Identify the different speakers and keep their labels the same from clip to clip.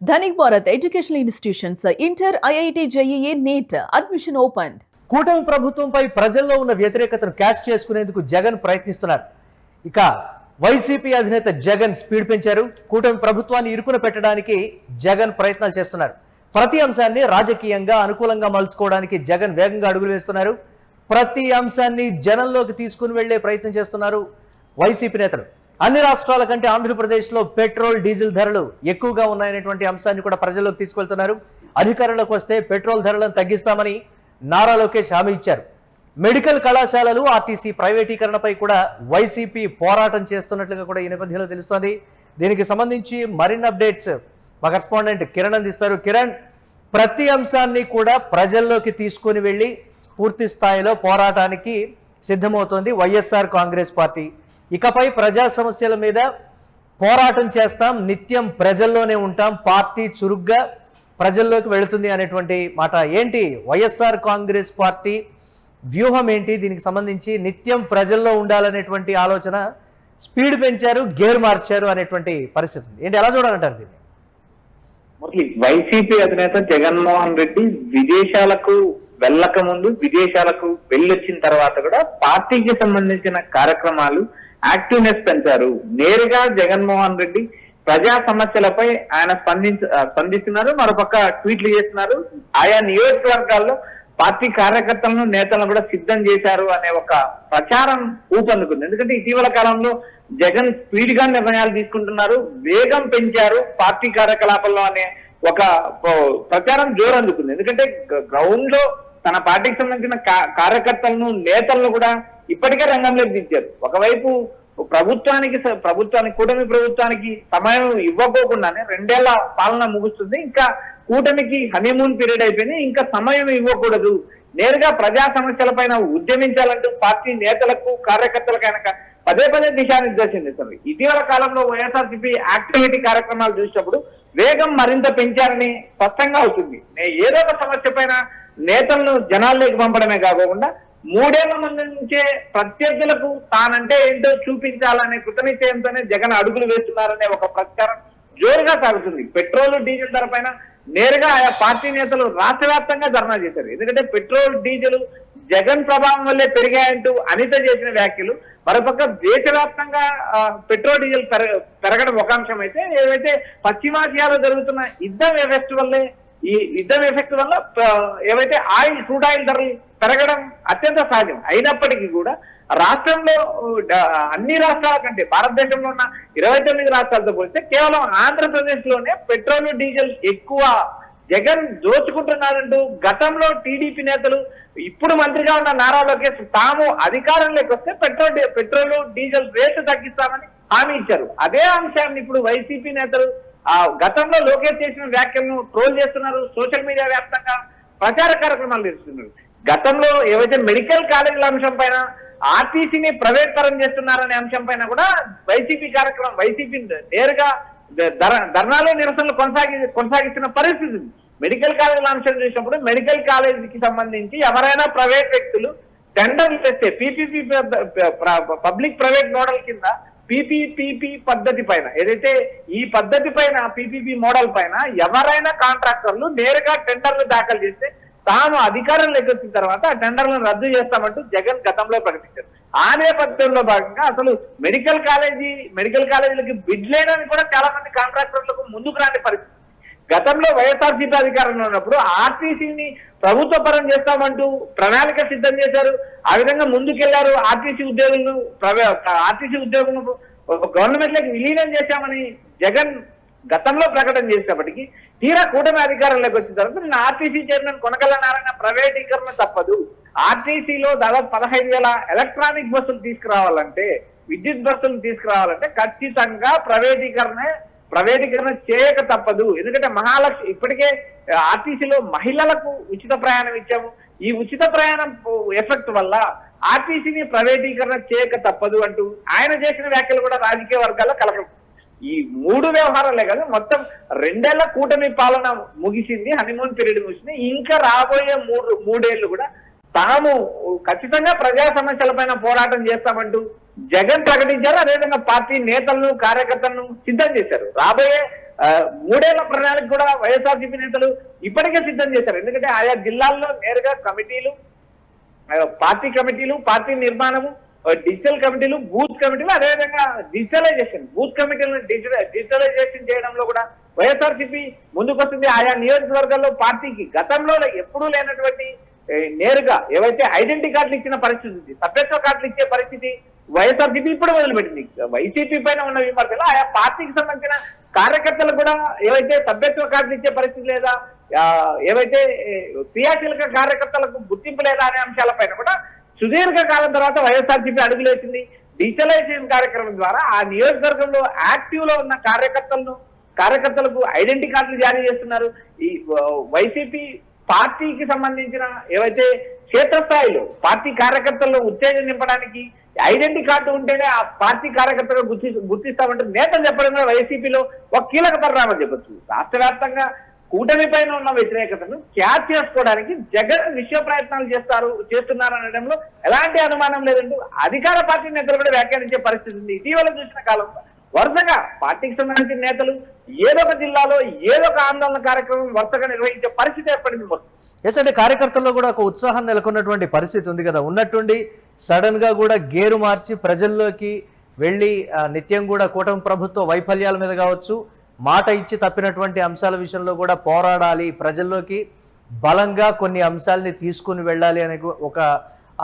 Speaker 1: Dhanik Bharat educational institutions inter IIT JEE NEET admission open.
Speaker 2: కూటమి ప్రభుత్వంపై ప్రజల్లో ఉన్న వ్యతిరేకతను క్యాష్ చేసుకునేందుకు జగన్ ప్రయత్నిస్తున్నారు. ఇక వైసీపీ అధినేత జగన్ స్పీడ్ పెంచారు. కూటమి ప్రభుత్వాన్ని ఇరుకున పెట్టడానికి జగన్ ప్రయత్నాలు చేస్తున్నారు. ప్రతి అంశాన్ని రాజకీయంగా అనుకూలంగా మలుచుకోవడానికి జగన్ వేగంగా అడుగులు వేస్తున్నారు. ప్రతి అంశాన్ని జనంలోకి తీసుకుని వెళ్లే ప్రయత్నం చేస్తున్నారు వైసీపీ నేతలు. అన్ని రాష్ట్రాల కంటే ఆంధ్రప్రదేశ్లో పెట్రోల్ డీజిల్ ధరలు ఎక్కువగా ఉన్నాయనేటువంటి అంశాన్ని కూడా ప్రజల్లోకి తీసుకెళ్తున్నారు. అధికారంలోకి వస్తే పెట్రోల్ ధరలను తగ్గిస్తామని నారా లోకేష్ హామీ ఇచ్చారు. మెడికల్ కళాశాలలు ఆర్టీసీ ప్రైవేటీకరణపై కూడా వైసీపీ పోరాటం చేస్తున్నట్లుగా కూడా ఈ నేపథ్యంలో తెలుస్తోంది. దీనికి సంబంధించి మరిన్ని అప్డేట్స్ మా కరెస్పాండెంట్ కిరణ్ అందిస్తారు. కిరణ్, ప్రతి అంశాన్ని కూడా ప్రజల్లోకి తీసుకుని వెళ్ళి పూర్తి స్థాయిలో పోరాటానికి సిద్ధమవుతోంది వైఎస్ఆర్ కాంగ్రెస్ పార్టీ. ఇకపై ప్రజా సమస్యల మీద పోరాటం చేస్తాం, నిత్యం ప్రజల్లోనే ఉంటాం, పార్టీ చురుగ్గా ప్రజల్లోకి వెళుతుంది అనేటువంటి మాట. ఏంటి వైఎస్ఆర్ కాంగ్రెస్ పార్టీ వ్యూహం ఏంటి? దీనికి సంబంధించి నిత్యం ప్రజల్లో ఉండాలనేటువంటి ఆలోచన స్పీడ్ పెంచారు, గేర్ మార్చారు అనేటువంటి పరిస్థితి ఏంటి, ఎలా చూడాలంటారు దీన్ని?
Speaker 3: వైసీపీ అధినేత జగన్మోహన్ రెడ్డి విదేశాలకు వెళ్ళక ముందు, విదేశాలకు వెళ్ళొచ్చిన తర్వాత కూడా పార్టీకి సంబంధించిన కార్యక్రమాలు యాక్టివ్నెస్ పెంచారు. నేరుగా జగన్మోహన్ రెడ్డి ప్రజా సమస్యలపై ఆయన స్పందిస్తున్నారు. మరోపక్క ట్వీట్లు చేస్తున్నారు. ఆయా నియోజకవర్గాల్లో పార్టీ కార్యకర్తలను, నేతలను కూడా సిద్ధం చేశారు అనే ఒక ప్రచారం ఊపందుకుంది. ఎందుకంటే ఇటీవల కాలంలో జగన్ స్పీడ్ గా నిర్ణయాలు తీసుకుంటున్నారు, వేగం పెంచారు పార్టీ కార్యకలాపాల్లో అనే ఒక ప్రచారం జోరందుకుంది. ఎందుకంటే గ్రౌండ్ లో తన పార్టీకి సంబంధించిన కార్యకర్తలను, నేతలను కూడా ఇప్పటికే రంగంలోకి దించారు. ఒకవైపు ప్రభుత్వానికి కూటమి ప్రభుత్వానికి సమయం ఇవ్వకోకుండానే 2 ఏళ్ల పాలన ముగుస్తుంది. ఇంకా కూటమికి హనీమూన్ పీరియడ్ అయిపోయింది, ఇంకా సమయం ఇవ్వకూడదు, నేరుగా ప్రజా సమస్యలపైన ఉద్యమించాలంటూ పార్టీ నేతలకు, కార్యకర్తలకు ఆయన పదే దిశానిర్దేశం చేస్తారు. ఇటీవల కాలంలో వైఎస్ఆర్సీపీ యాక్టివిటీ కార్యక్రమాలు చూసినప్పుడు వేగం మరింత పెంచారని స్పష్టంగా అవుతుంది. ఏదో ఒక సమస్య పైన నేతలను జనాల్లోకి పంపడమే కాకుండా 3 ఏళ్ల మంది నుంచే ప్రత్యర్థులకు తానంటే ఏంటో చూపించాలనే కృతనిశ్చయంతోనే జగన్ అడుగులు వేస్తున్నారనే ఒక ప్రచారం జోరుగా సాగుతుంది. పెట్రోల్, డీజిల్ ధర పైన నేరుగా ఆయా పార్టీ నేతలు రాష్ట్ర వ్యాప్తంగా ధర్నా చేశారు. ఎందుకంటే పెట్రోల్, డీజిల్ జగన్ ప్రభావం వల్లే పెరిగాయంటూ అనిత చేసిన వ్యాఖ్యలు, మరోపక్క దేశవ్యాప్తంగా పెట్రోల్, డీజిల్ పెరగడం ఒక అంశం అయితే, ఏవైతే పశ్చిమాసియాలో జరుగుతున్న యుద్ధం ఎఫెక్ట్ వల్లే, ఈ యుద్ధం ఎఫెక్ట్ వల్ల ఏవైతే క్రూడ్ ఆయిల్ ధరలు పెరగడం అత్యంత సహజం. అయినప్పటికీ కూడా రాష్ట్రంలో అన్ని రాష్ట్రాల కంటే, భారతదేశంలో ఉన్న 29 రాష్ట్రాలతో పోలిస్తే కేవలం ఆంధ్రప్రదేశ్ లోనే పెట్రోల్, డీజిల్ ఎక్కువ జగన్ దోచుకుంటున్నారంటూ గతంలో టీడీపీ నేతలు, ఇప్పుడు మంత్రిగా ఉన్న నారా లోకేష్ తాము అధికారంలోకి వస్తే పెట్రోల్, డీజిల్ రేటు తగ్గిస్తామని హామీ ఇచ్చారు. అదే అంశాన్ని ఇప్పుడు వైసీపీ నేతలు గతంలో లోకేష్ చేసిన వ్యాఖ్యలను ట్రోల్ చేస్తున్నారు. సోషల్ మీడియా వ్యాప్తంగా ప్రచార కార్యక్రమాలు చేస్తున్నారు. గతంలో ఏవైతే మెడికల్ కాలేజీల అంశం పైన, ఆర్టీసీని ప్రైవేట్ పరం చేస్తున్నారనే అంశం పైన కూడా వైసీపీ నేరుగా ధర్నాలు, నిరసనలు కొనసాగిస్తున్న పరిస్థితి ఉంది. మెడికల్ కాలేజీల అంశం చూసినప్పుడు మెడికల్ కాలేజీకి సంబంధించి ఎవరైనా ప్రైవేట్ వ్యక్తులు టెండర్లు చేస్తే పీపీపీ, పబ్లిక్ ప్రైవేట్ మోడల్ కింద పీపీపీ పద్ధతి పైన, ఏదైతే ఈ పద్ధతి పైన, పీపీపీ మోడల్ పైన ఎవరైనా కాంట్రాక్టర్లు నేరుగా టెండర్లు దాఖలు చేస్తే తాము అధికారంలోకి వచ్చిన తర్వాత ఆ టెండర్లను రద్దు చేస్తామంటూ జగన్ గతంలో ప్రకటించారు. ఆ నేపథ్యంలో భాగంగా అసలు మెడికల్ కాలేజీలకి బిడ్ లేదని కూడా చాలా మంది కాంట్రాక్టర్లకు ముందుకు రాని పరిస్థితి. గతంలో వైఎస్ఆర్సీపీ అధికారంలో ఉన్నప్పుడు ఆర్టీసీని ప్రభుత్వ పరం చేస్తామంటూ ప్రణాళిక సిద్ధం చేశారు. ఆ విధంగా ముందుకెళ్లారు. ఆర్టీసీ ఉద్యోగులను గవర్నమెంట్ లోకి విలీనం చేశామని జగన్ గతంలో ప్రకటన చేసినప్పటికీ తీరా కూటమి అధికారంలోకి వచ్చిన తర్వాత నిన్న ఆర్టీసీ చైర్మన్ కొనకళ్ళ నారాయణ ప్రైవేటీకరణ తప్పదు, ఆర్టీసీలో దాదాపు 15,000 ఎలక్ట్రానిక్ బస్సులు తీసుకురావాలంటే, విద్యుత్ బస్సులు తీసుకురావాలంటే ఖచ్చితంగా ప్రైవేటీకరణ చేయక తప్పదు. ఎందుకంటే మహాలక్ష్మి ఇప్పటికే ఆర్టీసీలో మహిళలకు ఉచిత ప్రయాణం ఇచ్చాము. ఈ ఉచిత ప్రయాణం ఎఫెక్ట్ వల్ల ఆర్టీసీని ప్రైవేటీకరణ చేయక తప్పదు అంటూ ఆయన చేసిన వ్యాఖ్యలు కూడా రాజకీయ వర్గాల్లో కలకలం. ఈ 3 వ్యవహారాలే కాదు, మొత్తం 2 ఏళ్ల కూటమి పాలన ముగిసింది, హనీమూన్ పీరియడ్ ముగిసింది. ఇంకా రాబోయే 3 ఏళ్లు కూడా తాము ఖచ్చితంగా ప్రజా సమస్యలపైన పోరాటం చేస్తామంటూ జగన్ ప్రకటించారు. అదేవిధంగా పార్టీ నేతలను, కార్యకర్తలను సిద్ధం చేశారు. రాబోయే మూడేళ్ల ప్రణాళిక కూడా వైఎస్ఆర్సీపీ నేతలు ఇప్పటికే సిద్ధం చేశారు. ఎందుకంటే ఆయా జిల్లాల్లో నేరుగా కమిటీలు, పార్టీ కమిటీలు, పార్టీ నిర్మాణము, డిజిటల్ కమిటీలు, బూత్ కమిటీలు, అదేవిధంగా డిజిటలైజేషన్, బూత్ కమిటీలను డిజిటలైజేషన్ చేయడంలో కూడా వైఎస్ఆర్సీపీ ముందుకొస్తుంది. ఆయా నియోజకవర్గాల్లో పార్టీకి గతంలో ఎప్పుడూ లేనటువంటి నేరుగా ఏవైతే ఐడెంటిటీ కార్డులు ఇచ్చిన పరిస్థితి ఉంది, సభ్యత్వ కార్డులు ఇచ్చే పరిస్థితి వైఎస్ఆర్సీపీ ఇప్పుడు మొదలుపెట్టింది. వైసీపీ పైన ఉన్న విమర్శలు ఆయా పార్టీకి సంబంధించిన కార్యకర్తలు కూడా ఏవైతే సభ్యత్వ కార్డులు ఇచ్చే పరిస్థితి లేదా, ఏవైతే క్రియాశీలక కార్యకర్తలకు గుర్తింపు లేదా అనే అంశాలపైన కూడా సుదీర్ఘ కాలం తర్వాత వైఎస్ఆర్సీపీ అడుగులేసింది. డిజిటలైజేషన్ కార్యక్రమం ద్వారా ఆ నియోజకవర్గంలో యాక్టివ్ లో ఉన్న కార్యకర్తలకు ఐడెంటిటీ కార్డులు జారీ చేస్తున్నారు. ఈ వైసీపీ పార్టీకి సంబంధించిన ఏవైతే క్షేత్రస్థాయిలో పార్టీ కార్యకర్తల్లో ఉత్తేజం నింపడానికి ఐడెంటిటీ కార్డు ఉంటేనే ఆ పార్టీ కార్యకర్తలు గుర్తిస్తామంటే నేతలు చెప్పడం కూడా వైసీపీలో ఒక కీలక పరిణామం చెప్పొచ్చు. రాష్ట్ర వ్యాప్తంగా కూటమి పైన ఉన్న వ్యతిరేకతను క్యాచ్ చేసుకోవడానికి జగన్ విశ్వ ప్రయత్నాలు చేస్తున్నారు అనడంలో ఎలాంటి అనుమానం లేదంటూ అధికార పార్టీ నేతలు కూడా వ్యాఖ్యానించే పరిస్థితి ఉంది. ఇటీవల చూసిన కాలంలో వరుసగా పార్టీకి సంబంధించిన నేతలు ఏదో ఒక జిల్లాలో ఏదో ఒక ఆందోళన కార్యక్రమం వరుసగా నిర్వహించే పరిస్థితి ఏర్పడింది.
Speaker 2: ఎస్ అంటే కార్యకర్తల్లో కూడా ఒక ఉత్సాహం నెలకొన్నటువంటి పరిస్థితి ఉంది కదా, ఉన్నట్టుండి సడన్ గా కూడా గేరు మార్చి ప్రజల్లోకి వెళ్ళి నిత్యం కూడా కూటమి ప్రభుత్వ వైఫల్యాల మీద కావచ్చు, మాట ఇచ్చి తప్పినటువంటి అంశాల విషయంలో కూడా పోరాడాలి, ప్రజల్లోకి బలంగా కొన్ని అంశాలని తీసుకుని వెళ్ళాలి అనే ఒక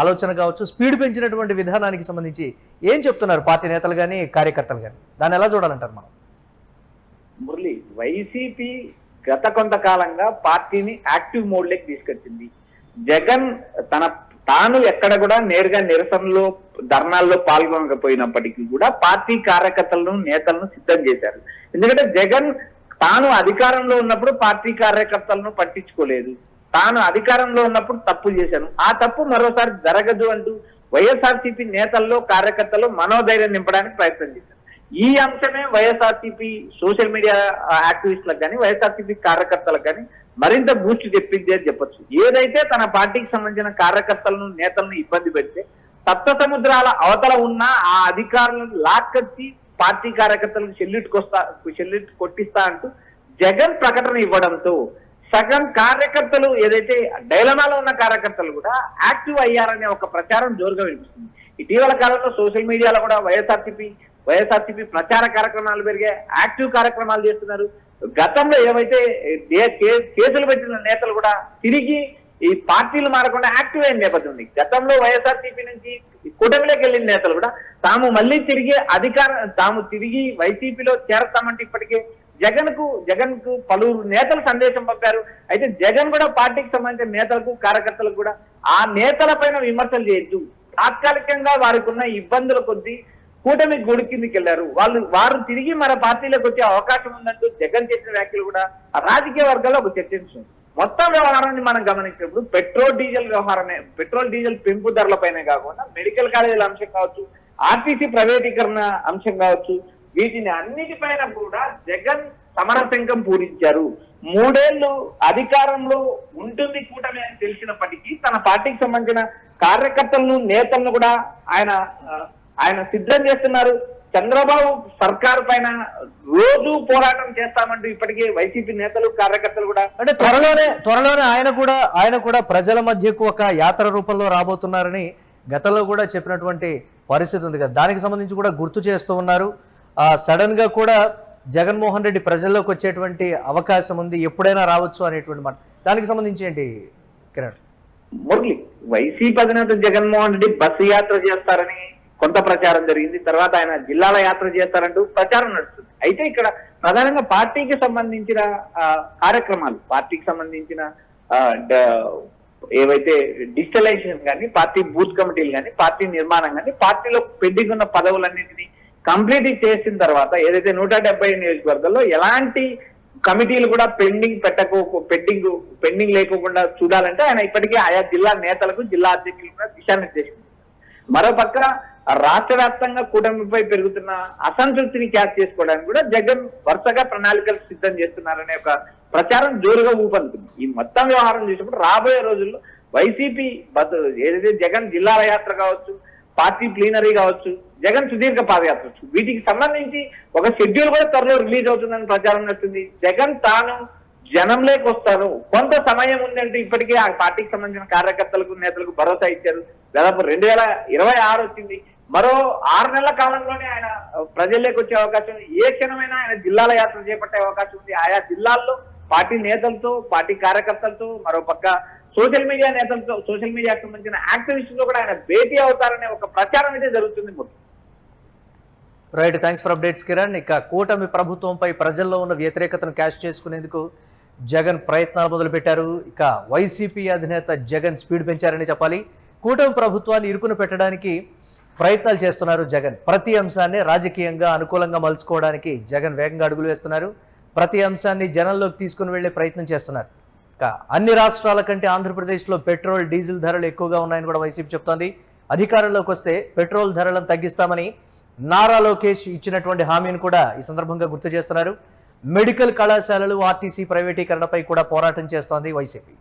Speaker 2: ఆలోచన కావచ్చు, స్పీడ్ పెంచినటువంటి విధానానికి సంబంధించి ఏం చెప్తున్నారు పార్టీ నేతలు కానీ కార్యకర్తలు కానీ? దాన్ని ఎలా చూడాలంటారు మనం?
Speaker 3: మురళి, వైసీపీ గత కొంతకాలంగా పార్టీని యాక్టివ్ మోడ్ లోకి తీసుకొచ్చింది. జగన్ తాను ఎక్కడ కూడా నేరుగా నిరసనలో ధర్నాల్లో పాల్గొనకపోయినప్పటికీ కూడా పార్టీ కార్యకర్తలను నేతలను సిద్ధం చేశారు. ఎందుకంటే జగన్ తాను అధికారంలో ఉన్నప్పుడు పార్టీ కార్యకర్తలను పట్టించుకోలేదు, తాను అధికారంలో ఉన్నప్పుడు తప్పు చేశాను, ఆ తప్పు మరోసారి జరగదు అంటూ వైఎస్ఆర్సీపీ నేతల్లో కార్యకర్తలు మనోధైర్యం నింపడానికి ప్రయత్నం చేశారు. ఈ అంశమే వైఎస్ఆర్సీపీ సోషల్ మీడియా యాక్టివిస్టులకు కానీ వైఎస్ఆర్సీపీ కార్యకర్తలకు కానీ మరింత బూస్ట్ చెప్పింది అని చెప్పొచ్చు. ఏదైతే తన పార్టీకి సంబంధించిన కార్యకర్తలను నేతలను ఇబ్బంది పెడితే సప్త సముద్రాల అవతల ఉన్న ఆ అధికారులను లాక్కొచ్చి పార్టీ కార్యకర్తలకు చెల్లిట్ కొట్టిస్తా అంటూ జగన్ ప్రకటన ఇవ్వడంతో సగం కార్యకర్తలు ఏదైతే డైలమాలో ఉన్న కార్యకర్తలు కూడా యాక్టివ్ అయ్యారనే ఒక ప్రచారం జోరుగా వినిపిస్తుంది. ఇటీవల కాలంలో సోషల్ మీడియాలో కూడా వైఎస్ఆర్సీపీ ప్రచార కార్యక్రమాలు పెరిగే యాక్టివ్ కార్యక్రమాలు చేస్తున్నారు. గతంలో ఏవైతే కేసులు పెట్టిన నేతలు కూడా తిరిగి ఈ పార్టీలు మారకుండా యాక్టివ్ అయిన నేపథ్యం ఉంది. గతంలో వైఎస్ఆర్సీపీ నుంచి కూటమిలోకి వెళ్ళిన నేతలు కూడా తాము తిరిగి వైసీపీలో చేరతామంటే ఇప్పటికే జగన్ కు పలువురు నేతలు సందేశం పంపారు. అయితే జగన్ కూడా పార్టీకి సంబంధించిన నేతలకు కార్యకర్తలకు కూడా ఆ నేతల పైన విమర్శలు చేయొద్దు, తాత్కాలికంగా వారికి ఉన్న ఇబ్బందుల కొద్దీ కూటమి గూడి కిందికి వెళ్లారు, వారు తిరిగి మన పార్టీలోకి వచ్చే అవకాశం ఉందంటూ జగన్ చేసిన వ్యాఖ్యలు కూడా రాజకీయ వర్గాల్లో ఒక చర్చించింది. మొత్తం వ్యవహారాన్ని మనం గమనించినప్పుడు పెట్రోల్ డీజిల్ పెంపు ధరలపైనే కాకుండా మెడికల్ కాలేజీల అంశం కావచ్చు, ఆర్టీసీ ప్రైవేటీకరణ అంశం కావచ్చు, వీటిని అన్నిటిపైన కూడా జగన్ సమరశంఖం పూరించారు. 3 ఏళ్లు అధికారంలో ఉంటుంది కూటమి అని తెలిసినప్పటికీ తన పార్టీకి సంబంధించిన కార్యకర్తలను నేతలను కూడా ఆయన సిద్ధం చేస్తున్నారు. చంద్రబాబు సర్కారు పైన రోజు పోరాటం చేస్తామంటూ ఇప్పటికే వైసీపీ నేతలు కార్యకర్తలు కూడా
Speaker 2: అంటే త్వరలోనే ఆయన కూడా ప్రజల మధ్యకు ఒక యాత్ర రూపంలో రాబోతున్నారని గతంలో కూడా చెప్పినటువంటి పరిస్థితి ఉంది కదా, దానికి సంబంధించి కూడా గుర్తు చేస్తూ ఉన్నారు. సడన్ గా కూడా జగన్మోహన్ రెడ్డి ప్రజల్లోకి వచ్చేటువంటి అవకాశం ఉంది, ఎప్పుడైనా రావచ్చు అనేటువంటి మాట, దానికి సంబంధించి ఏంటి కిరణ్?
Speaker 3: మురళి, వైసీపీ అధినేత జగన్మోహన్ రెడ్డి బస్సు యాత్ర చేస్తారని కొంత ప్రచారం జరిగింది. తర్వాత ఆయన జిల్లాల యాత్ర చేస్తారంటూ ప్రచారం నడుస్తుంది. అయితే ఇక్కడ ప్రధానంగా పార్టీకి సంబంధించిన కార్యక్రమాలు, పార్టీకి సంబంధించిన ఏవైతే డిజిటలైజేషన్ కానీ, పార్టీ బూత్ కమిటీలు కానీ, పార్టీ నిర్మాణం కానీ, పార్టీలో పెండింగ్ ఉన్న పదవులన్నింటినీ కంప్లీట్ చేసిన తర్వాత ఏదైతే 170 నియోజకవర్గాల్లో ఎలాంటి కమిటీలు కూడా పెండింగ్ లేకోకుండా చూడాలంటే ఆయన ఇప్పటికే ఆయా జిల్లా నేతలకు, జిల్లా అధ్యక్షులకు కూడా దిశానిర్దేశం. మరోపక్క రాష్ట్ర వ్యాప్తంగా కూటమిపై పెరుగుతున్న అసంతృప్తిని క్యాచ్ చేసుకోవడానికి కూడా జగన్ వరుసగా ప్రణాళికలు సిద్ధం చేస్తున్నారనే ఒక ప్రచారం జోరుగా ఊపందుతుంది. ఈ మొత్తం వ్యవహారం చూసినప్పుడు రాబోయే రోజుల్లో వైసీపీ ఏదైతే జగన్ జిల్లాల యాత్ర కావచ్చు, పార్టీ ప్లీనరీ కావచ్చు, జగన్ సుదీర్ఘ పాదయాత్ర వచ్చు. వీటికి సంబంధించి ఒక షెడ్యూల్ కూడా త్వరలో రిలీజ్ అవుతుందని ప్రచారం నడుస్తుంది. జగన్ తాను జనంలోకి వస్తాను, కొంత సమయం ఉందంటే ఇప్పటికే ఆ పార్టీకి సంబంధించిన కార్యకర్తలకు నేతలకు భరోసా ఇచ్చారు. దాదాపు 2026 వచ్చింది. మరో 6 నెలల కాలంలోనే ఆయన ప్రజల్లోకి వచ్చే అవకాశం ఉంది. ఏ క్షణమైనా ఆయన జిల్లాల యాత్ర చేపట్టే అవకాశం ఉంది. ఆయా జిల్లాల్లో పార్టీ నేతలతో, పార్టీ కార్యకర్తలతో, మరో పక్క సోషల్ మీడియా నేతలతో, సోషల్ మీడియాకు సంబంధించిన యాక్టివిస్టులతో కూడా ఆయన భేటీ అవుతారనే ఒక ప్రచారం అయితే జరుగుతుంది.
Speaker 2: Right, thanks for updates Kiran. ఇక కూటమి ప్రభుత్వంపై ప్రజల్లో ఉన్న వ్యతిరేకతను క్యాష్ చేసుకునేందుకు జగన్ ప్రయత్నాలు మొదలుపెట్టారు. ఇక వైసీపీ అధినేత జగన్ స్పీడ్ పెంచారని చెప్పాలి. కూటమి ప్రభుత్వాన్ని ఇరుకున పెట్టడానికి ప్రయత్నాలు చేస్తున్నారు జగన్. ప్రతి అంశాన్ని రాజకీయంగా అనుకూలంగా మలుచుకోవడానికి జగన్ వేగంగా అడుగులు వేస్తున్నారు. ప్రతి అంశాన్ని జనంలోకి తీసుకుని వెళ్లే ప్రయత్నం చేస్తున్నారు. ఇక అన్ని రాష్ట్రాల కంటే ఆంధ్రప్రదేశ్లో పెట్రోల్, డీజిల్ ధరలు ఎక్కువగా ఉన్నాయని కూడా వైసీపీ చెప్తోంది. అధికారంలోకి వస్తే పెట్రోల్ ధరలను తగ్గిస్తామని నారా లోకేష్ ఇచ్చినటువంటి హామీని కూడా ఈ సందర్భంగా గుర్తు చేస్తున్నారు. మెడికల్ కళాశాలలు, ఆర్టీసీ ప్రైవేటీకరణపై కూడా పోరాటం చేస్తోంది వైసీపీ.